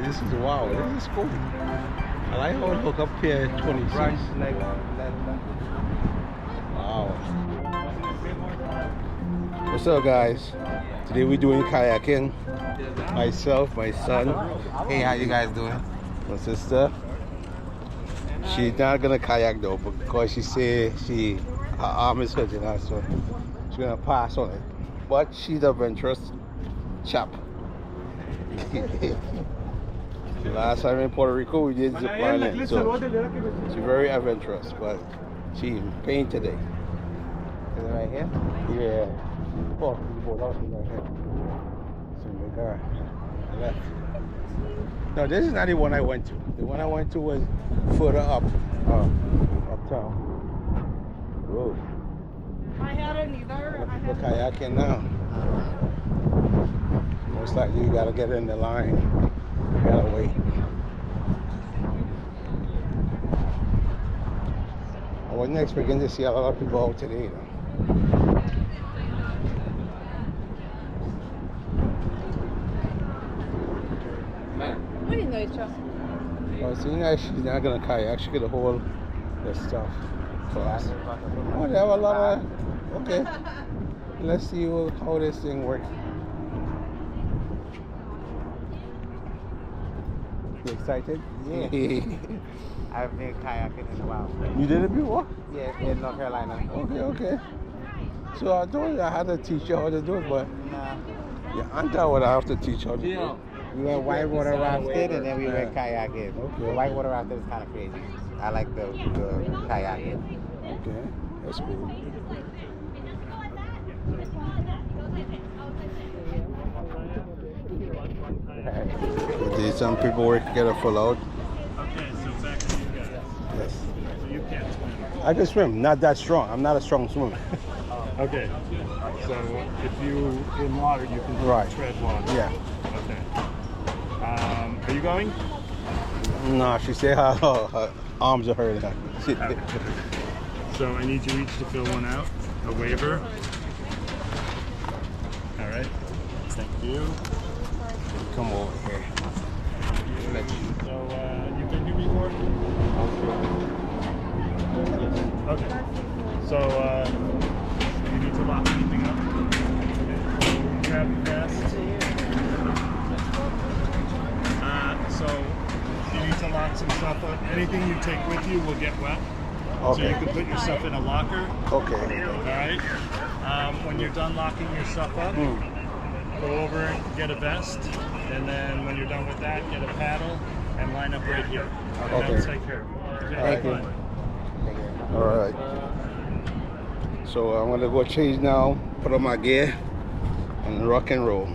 This is wow. This is cool. I like how it look up here 26. Wow. What's up, guys? Today we're doing kayaking. Myself, my son. Hey, how you guys doing? My sister. She's not gonna kayak though because she say her arm is hurting her, so she's gonna pass on it. But she's adventurous chap. Last time in Puerto Rico we did zip lining, so she's very adventurous, but she's in pain today. Is it right here? Yeah. Oh, right here. So my God. Left. No, this is not the one I went to. The one I went to was further up, uptown. Whoa. I hadn't either. We're kayaking now. Most likely you gotta get in the line. You gotta wait. I wasn't expecting to see a lot of people out today though. What in those trucks? Oh, so you know, she's not gonna kayak. She gonna hold the stuff for us. Oh, they have a lot of. Okay. Let's see how this thing works. You excited? Yeah. I've been kayaking in a while. You did it before? Yeah, in North Carolina. Okay, okay. So I told you I had to teach you how to do it, but Nah. yeah, Anta would have to teach how to do it. We went whitewater rafting and then we went kayaking. Okay. The whitewater rafting is kind of crazy. I like the kayaking. Okay, that's cool. Did some people work together full out? Okay, so back to you guys. Yes. So you can't swim. I can swim, not that strong. I'm not a strong swimmer. Okay. So if you in water, you can Right. tread water. Yeah. Okay. Are you going? No, she said her arms are hurting her. So I need you each to fill one out. A waiver. All right. Thank you. Come over here. So you've been here before? Okay. So you need to lock anything up. Okay. Grab the vest. So you need to lock some stuff up. Anything you take with you will get wet. So Okay. you can put your stuff in a locker. Okay. All right. When you're done locking your stuff up, go over, get a vest, and then when you're done with that, get a paddle and line up right here. Okay. Take care. Okay, Thank you. fine. All right. So I'm gonna go change now, put on my gear, and rock and roll.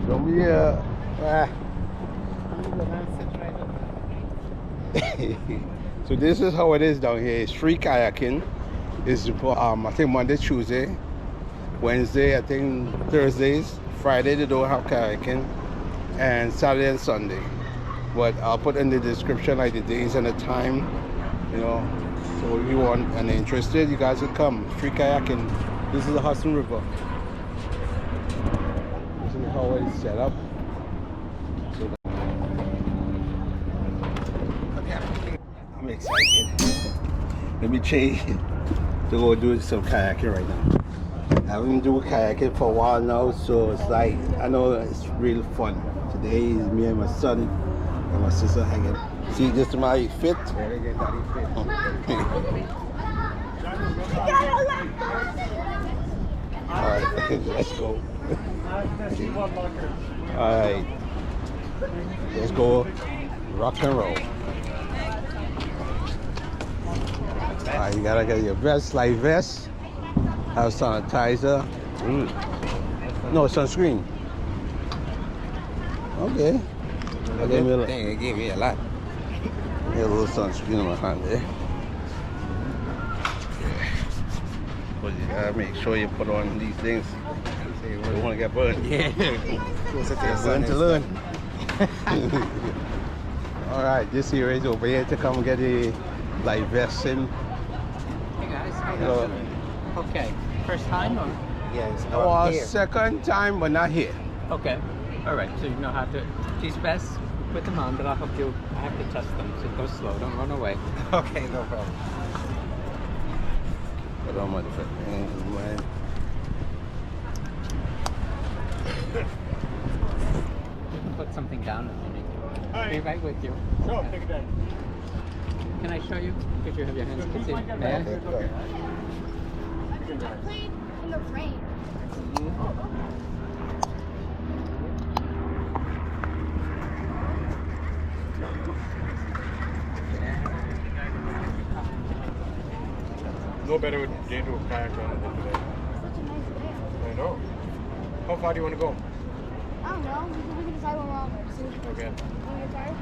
Don't be So this is how it is down here. It's free kayaking. It's I think Monday, Tuesday, Wednesday, I think Thursdays, Friday they don't have kayaking, and Saturday and Sunday. But I'll put in the description like the days and the time, you know. So if you want and interested, you guys can come. Free kayaking. This is the Hudson River. This is how it's set up. So I'm excited. Let me change to go do some kayaking right now. I haven't been doing kayaking for a while now, so it's like, I know it's real fun. Today is me and my son and my sister hanging. See, just my fit. Very good, daddy fit. Alright, let's go. Alright, let's go rock and roll. Alright, you gotta get your vest, light vest, have sanitizer. No, sunscreen. Okay. They gave me a lot. Get a little sunscreen on my hand there. But you gotta make sure you put on these things. You don't want to get burned. Yeah. Learn to learn. All right, this here is over here to come get a light vest in. Hey guys, how you Hello. doing? Okay, first time or? Yes. Our second time, but not here. Okay. All right, so you know how to. She's best. Put them on, but I'll help you. I have to test them, so go slow. Don't run away. Okay, no problem. Put on my foot. Man. You can put something down if you need to. I'll be right with you. Sure, take it down. Can I show you? Because you have your hands. Can see. May I? Okay, go ahead. I played in the rain. No better with getting to a kayak run than today. Such a nice day. I know. How far do you want to go? I don't know. We can decide when we're on there. See? Okay. When you're tired.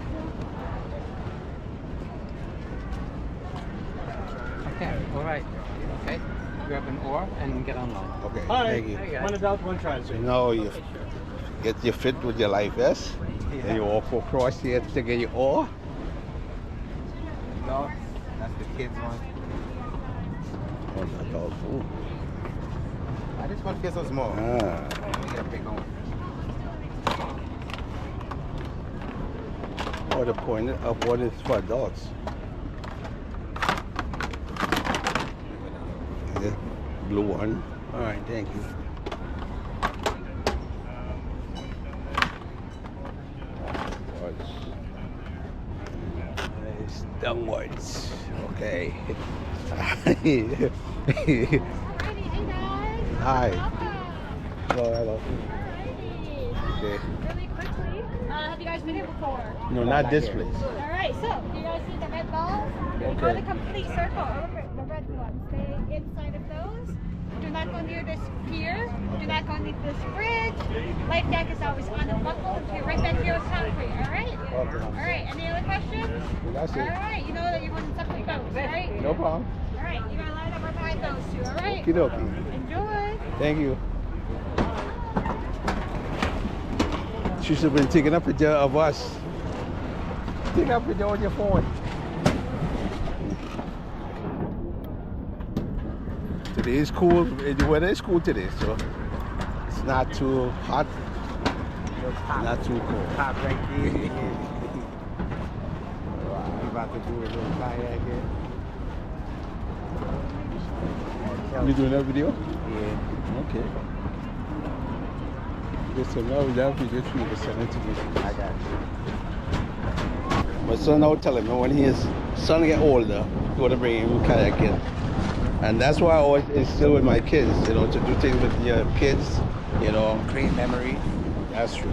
Okay. All right. Okay. Grab an oar and get on line. Okay, Hi. thank you. Hi, guys. One adult, one child. So now you get your fit with your life vest. Then you walk across here to get your oar. No, that's the kids one. Oh, that's all cool. I just want to get so small. Ah. We got a big one. Oh, the point of what is for adults. The blue one. All right, thank you. Nice downwards. Okay. Alrighty, hey guys. Hi. Welcome. Hello, hello. Alrighty. Okay. Really quickly, have you guys been here before? No, not this place. Alright, so you guys see the red balls? You go the complete circle. Remember the red ones. Stay inside of those. Do not go near this pier. Do not go near this bridge. Life jacket is always unbuckled. You're right back here with concrete, alright? Alright, any other questions? That's it. Alright, you know that you're on separate boats, right? No problem. Alright, you're gonna line up right behind those two, alright? Okie dokie. Enjoy. Thank you. She should have been taking a picture of us. Take a picture on your phone. Today is cool. The weather is cool today, so it's not too hot, not too cold. Top right there. We about to do a little kayak here. You doing that video? Yeah, Okay. Listen, now that video for you to send it to me. I got you. My son now telling me when his son get older, he want to bring him kayaking. And that's why I always instill with my kids, you know, to do things with your kids, you know. Create memories That's true.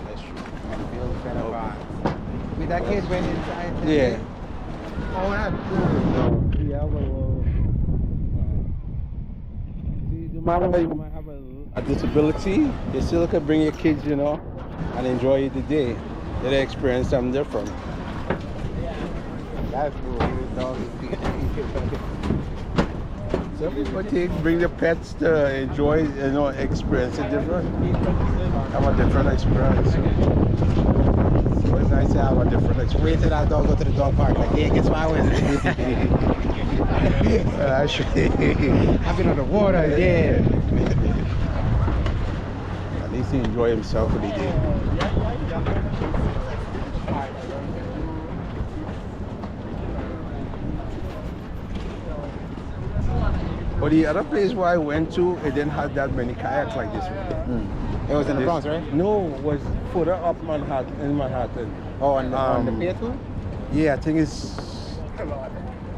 That's true. and build better bonds. With that kid went inside. Yeah. Oh, that's cool. No, yeah, well, no matter how you might have a disability, you still can bring your kids, you know, and enjoy the day. They experience something different. That's cool. Even though Some people bring the pets to enjoy, you know, experience it different. Have a different experience. So it's nice to have a different wait experience. till that dog go to the dog park. Like, yeah, guess my win. Actually, I've been on the water, yeah. at least he enjoy himself what he did. But the other place where I went to, it didn't have that many kayaks like this one. It was in the Bronx, right? No, it was further up Manhattan, in Manhattan. Oh, on the pier too? Yeah, I think it's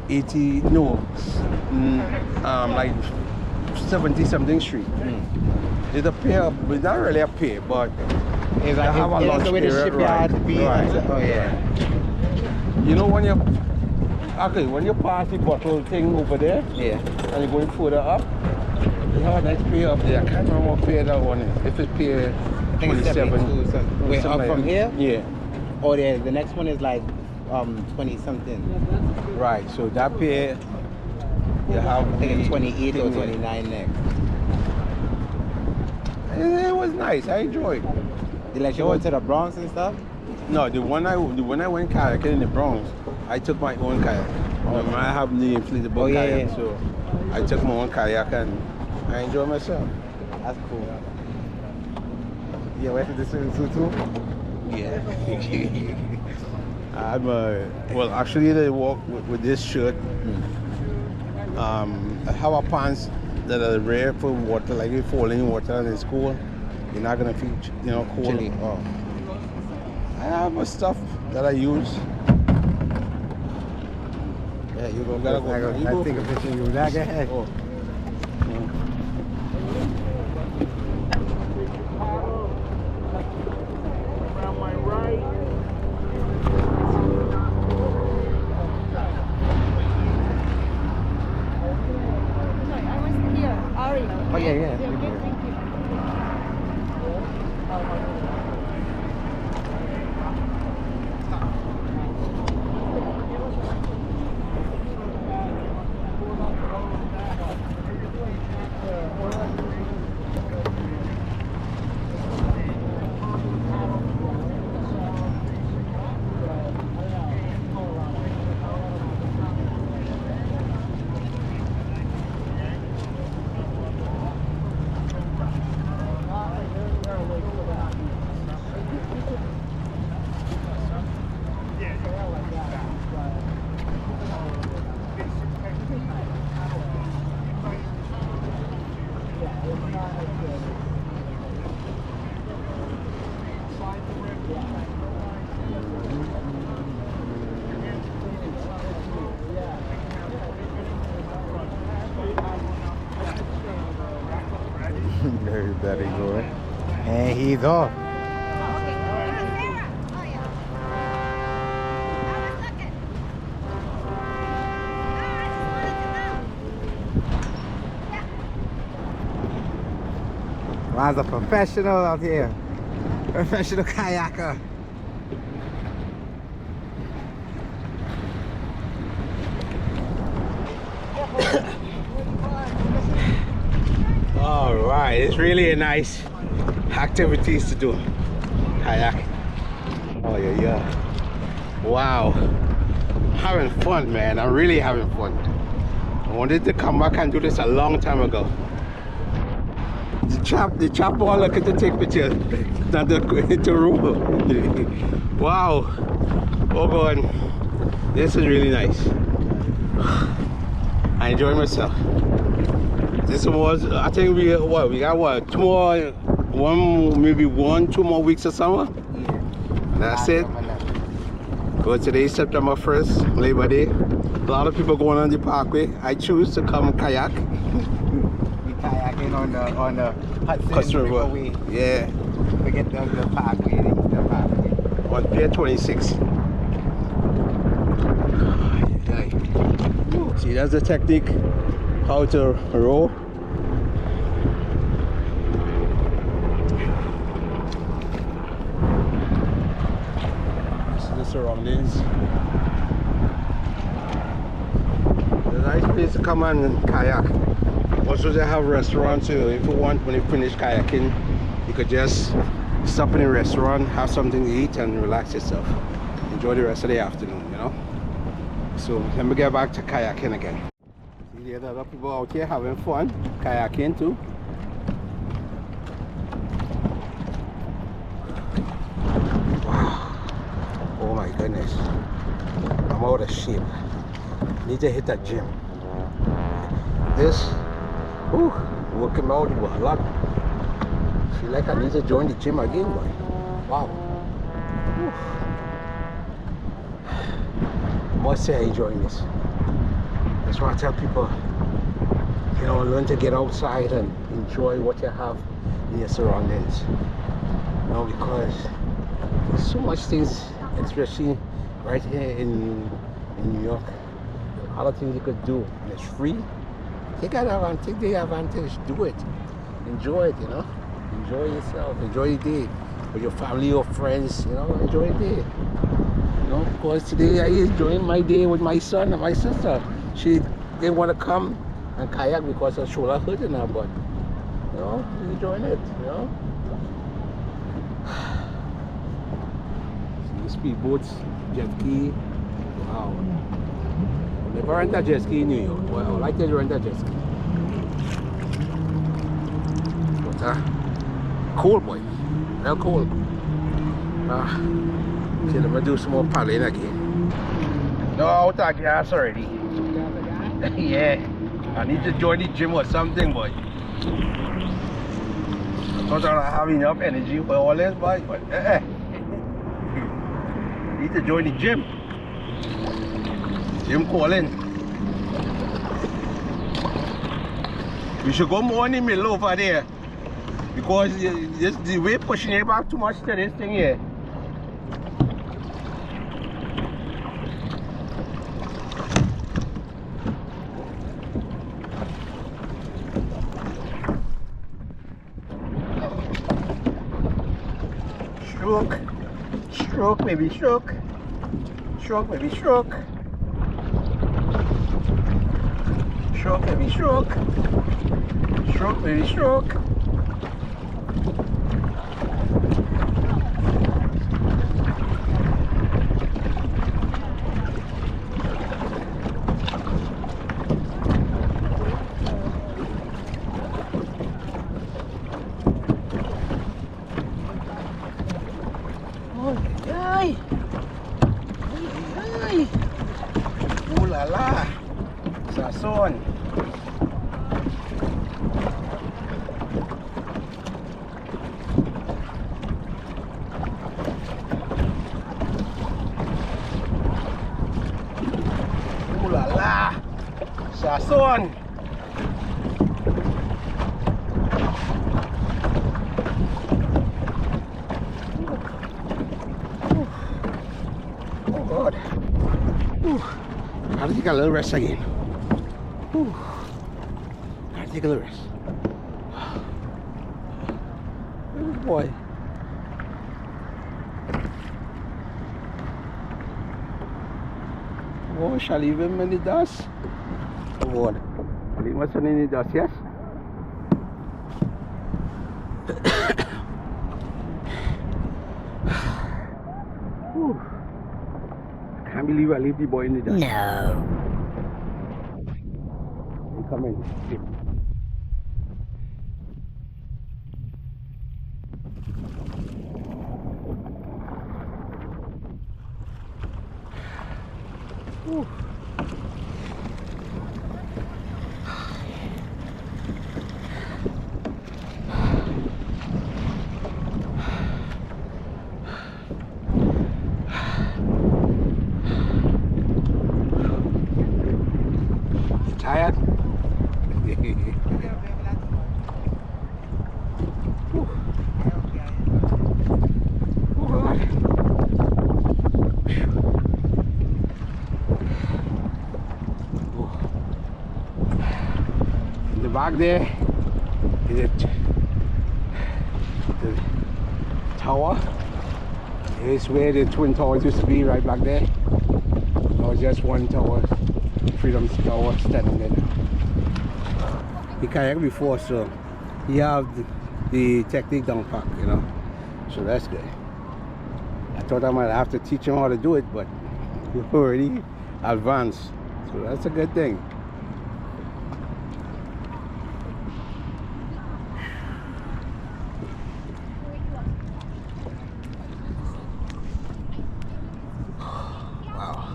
80, no, like 70 something street. It's a pier, but not really a pier, but It's they have a it's lunch the way the period, shipyard right, be. right. Oh, yeah. You know when you, okay, when you pass the bottle thing over there, Yeah. and you're going further up, they have a nice pier up there. I can't remember what pier that one is. If it's pier I think it's 27. 72. So, wait, something up like from that. here? Yeah. Oh, the next one is like 20 something. Right, so that pier, you have I think it's the 28 or thing 29 next. there. It was nice. I enjoyed. They let you go to the Bronx and stuff? No, the one I went kayaking in the Bronx, I took my own kayak. I have the inflatable kayak, yeah. so I took my own kayak and I enjoyed myself. That's cool. You went to the swimming pool too? Yeah. Well, actually, they walk with this shirt. I have a pants that are rare for water, like you fall in water and it's cold. You're not gonna feel, cold. Chilly. Oh. I have stuff that I use. Yeah, you gotta go. I take a picture of you. Now go ahead. Oh. Oh yeah, yeah. Very daddy boy. And he's off. Ron's a professional out here. Professional kayaker. All right, it's really a nice activities to do. Kayak. Oh yeah. Wow. Having fun, man. I'm really having fun. I wanted to come back and do this a long time ago. The chap all looking to take pictures, not to roll. Wow. Oh God. This is really nice. I enjoy myself. This was, I think we got what, 2 more, maybe 2 more weeks of summer? Yeah. That's it. But today's September 1st, Labor Day. A lot of people going on the parkway. I choose to come kayak. We kayaking on the Hudson River. Yeah. Forget the parkway. On Pier 26. See, that's the technique. How to row. This is the surroundings. It's a nice place to come and kayak. Also, they have restaurants, so if you want, when you finish kayaking, you could just stop in a restaurant, have something to eat, and relax yourself. Enjoy the rest of the afternoon, So let me get back to kayaking again. See, there are other people out here having fun kayaking too. Wow. Oh my goodness. I'm out of shape. Need to hit that gym. This, working out a lot. Feel like I need to join the gym again, boy. Wow. Must say I enjoy this. That's why I tell people, learn to get outside and enjoy what you have in your surroundings. Because there's so much things, especially right here in New York. A lot of things you could do, and it's free. Take the advantage, do it. Enjoy it, Enjoy yourself, enjoy the day with your family or friends, enjoy the day. Because today I enjoying my day with my son and my sister. She didn't want to come and kayak because her shoulder hurting her, but enjoying it, See speedboats, jet ski. Wow. I've never rented a jet ski in New York. Well, I like to rent a jet ski. But cool, boy. Real cool. See, let me do some more paddling again. No, out of gas already. Yeah. I need to join the gym or something, but I thought I have enough energy for all this, but need to join the gym. Gym calling. We should go more in the middle over there because the way pushing it back too much to this thing here. Stroke, stroke, maybe stroke, stroke, maybe stroke, stroke, maybe stroke, stroke, maybe stroke. Ay, ay, ooh la la, sazón. Ooh la la, sazón. God. Gotta take a little rest again. Whew. Gotta take a little rest. Oh boy. Oh, shall I leave him in the dust? Oh God. I'll leave my son in the dust, yes? Whew. Can't believe I leave the boy in the dust. No. He come in. Whew. Tired? In the back there is it the tower. It's where the twin towers used to be, right back there. Now it's just one tower. Freedom Tower standing there now. He kayaked before, so he have the technique down pat, you know. So that's good. I thought I might have to teach him how to do it, but he already advanced. So that's a good thing. Wow.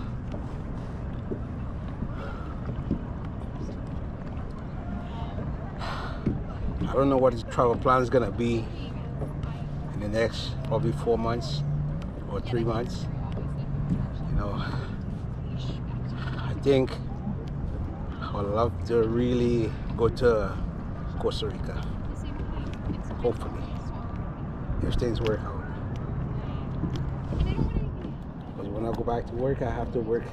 I don't know what his travel plan is gonna be in the next probably 4 months or 3 months. You know, I think I would love to really go to Costa Rica. Hopefully, if things work out. Because when I go back to work, I have to work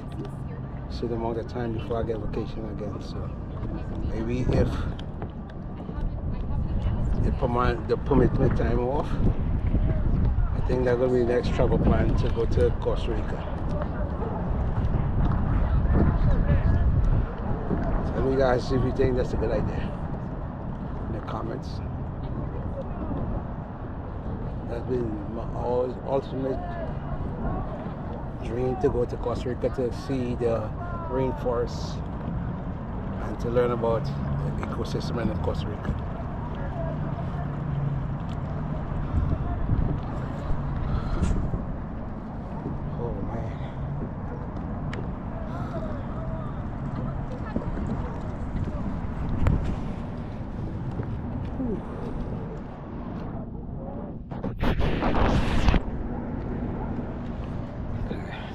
a certain amount of time before I get vacation again. So maybe if the permit me time off, I think that's gonna be the next travel plan, to go to Costa Rica. Tell me guys if you think that's a good idea in the comments. That's been my ultimate dream, to go to Costa Rica to see the rainforests and to learn about the ecosystem in Costa Rica.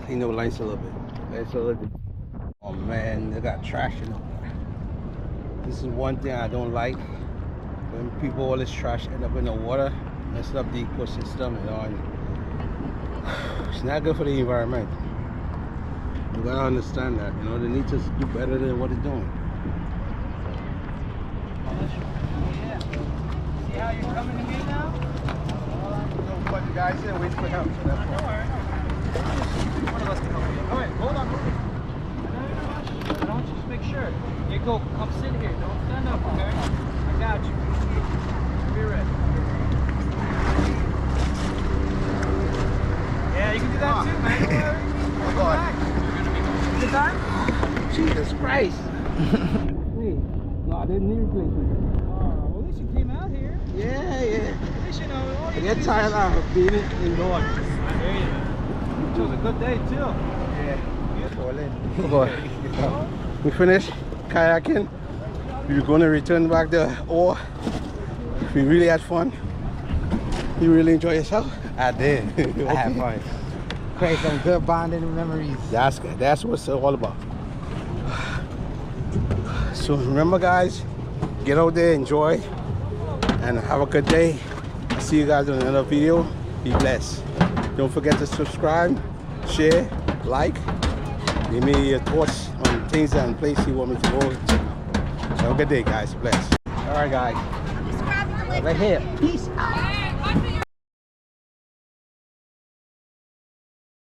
clean the lines a little bit. It's a little bit. Oh man, they got trash in there. This is one thing I don't like. When people all this trash end up in the water, mess up the ecosystem, you know, and it's not good for the environment. You gotta understand that, you know, they need to do better than what they're doing. Yeah. See how you're coming to me now? But the guys there wait for help, so that's why. One of us can help you. All right, hold on. I don't just make sure. You go, come sit here. Don't stand up, okay? I got you. Be ready. Yeah, you can do that too, man. Don't worry. Oh God. Good time? Jesus Christ. No, I didn't need replacement. Well, at least you came out here. Yeah. At least you know. All I you get do is tired just- of being indoors. I hear you. It was a good day too. Yeah. Beautiful. Oh boy. We finished kayaking. We're going to return back the oar. We really had fun. You really enjoy yourself? I did. I had fun. Create some good bonding memories. That's what it's all about. So remember guys, get out there, enjoy, and have a good day. I'll see you guys in another video. Be blessed. Don't forget to subscribe, share, like. Give me your thoughts on things and places you want me to go to. Have a good day guys. Bless. Alright guys. Describe the Right here. Peace out.